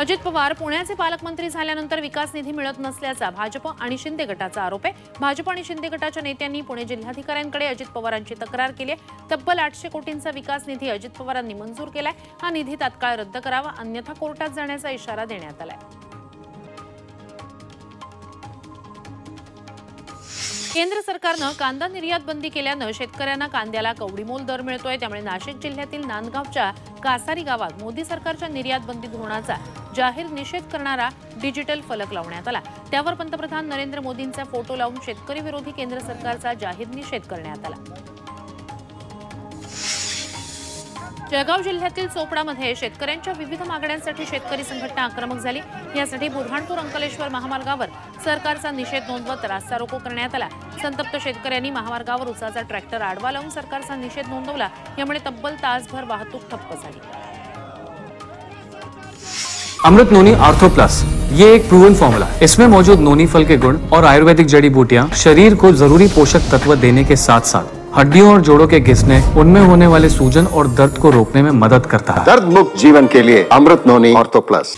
अजित पवार पुण्याचे पालकमंत्री झाल्यानंतर विकास निधी मिळत नसल्याचा भाजप आणि शिंदे गटाचा आरोप आहे। भाजप आणि शिंदे गटाच्या नेत्यांनी पुणे जिल्हाधिकाऱ्यांकडे अजित पवारांची तक्रार केली आहे। तब्बल 800 कोटींचा विकास निधी अजित पवारांनी मंजूर केलाय। हा निधी तात्काळ रद्द करावा, अन्यथा कोर्टात जाण्याचा इशारा देण्यात आलाय। केंद्र सरकारनं कांदा निर्यात बंदी केल्यानं शेतकऱ्यांना कांद्याला कवडीमोल दर मिळतोय। त्यामुळे नाशिक जिल्ह्यातील नांदगावच्या कासारी गावात मोदी सरकारच्या निर्यात बंदी धोरणाचा जाहीर निषेध करणारा डिजिटल फलक लावण्यात आला। त्यावर पंतप्रधान नरेंद्र मोदींचा फोटो लावून शेतकरी विरोधी केंद्र सरकारचा जाहीर निषेध करण्यात आला। जळगाव जिल्ह्यातील चोपडामध्ये शेतकऱ्यांच्या विविध मागण्यांसाठी शेतकरी संघटना आक्रमक झाली। यासाठी बुरहानपूर अंकलेश्वर महामार्गावर सरकारचा निषेध नोंदवत रास्ता रोको करण्यात आला। संतप्त शेतकऱ्यांनी महामार्गावर उसाचा ट्रॅक्टर आडवा लावून सरकारचा निषेध नोंदवला। यामुळे तब्बल तासभर वाहतूक ठप्प झाली। अमृत नोनी आर्थो प्लस ये एक प्रूवन फॉर्मूला है। इसमें मौजूद नोनी फल के गुण और आयुर्वेदिक जड़ी बूटियां शरीर को जरूरी पोषक तत्व देने के साथ साथ हड्डियों और जोड़ों के घिसने, उनमें होने वाले सूजन और दर्द को रोकने में मदद करता है। दर्द मुक्त जीवन के लिए अमृत नोनी आर्थो प्लस।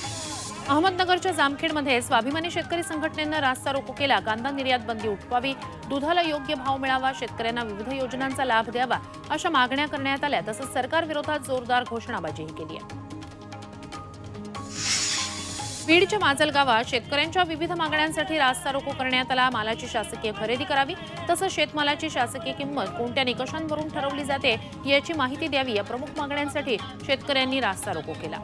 अहमदनगरच्या जामखेडमध्ये स्वाभिमानी शेतकरी संघटनेनं रास्ता रोको केला। कांदा निर्यात बंदी उठवावी, दुधाला योग्य भाव मिळावा, शेतकऱ्यांना विविध योजनांचा लाभ द्यावा अशा मागण्या करण्यात आल्या। तसंच सरकार विरोधात जोरदार घोषणाबाजीही केली आहे। बीडच्या माजलगावात शेतकऱ्यांच्या विविध मागण्यांसाठी रास्ता रोको करण्यात आला। मालाची शासकीय खरेदी करावी, तसंच शेतमालाची शासकीय किंमत कोणत्या निकषांवरून ठरवली जाते याची माहिती द्यावी या प्रमुख मागण्यांसाठी शेतकऱ्यांनी रास्ता रोको केला।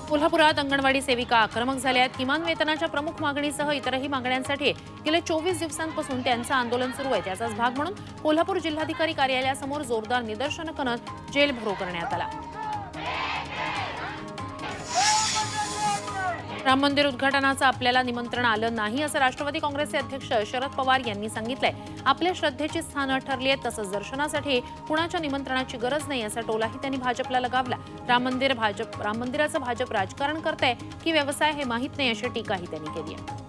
कोल्हापुरात अंगणवाडी सेविका आक्रमक झाल्या आहेत। किमान वेतनाच्या प्रमुख मागणीसह इतरही मागण्यांसाठी गेल्या 24 दिवसांपासून त्यांचं आंदोलन सुरू आहे। त्याचाच भाग म्हणून कोल्हापूर जिल्हाधिकारी कार्यालयासमोर जोरदार निदर्शनं करत जेल भरो करण्यात आला। राम मंदिर उद्घाटनाचं आपल्याला निमंत्रण आलं नाही असं राष्ट्रवादी काँग्रेसचे अध्यक्ष शरद पवार यांनी सांगितलंय। आपल्या श्रद्धेची स्थानं ठरली आहेत, तसंच दर्शनासाठी कुणाच्या निमंत्रणाची गरज नाही असा टोलाही त्यांनी भाजपला लगावला। राम मंदिराचं भाजप राजकारण करतंय की व्यवसाय हे माहीत नाही अशी टीकाही त्यांनी केली आहे।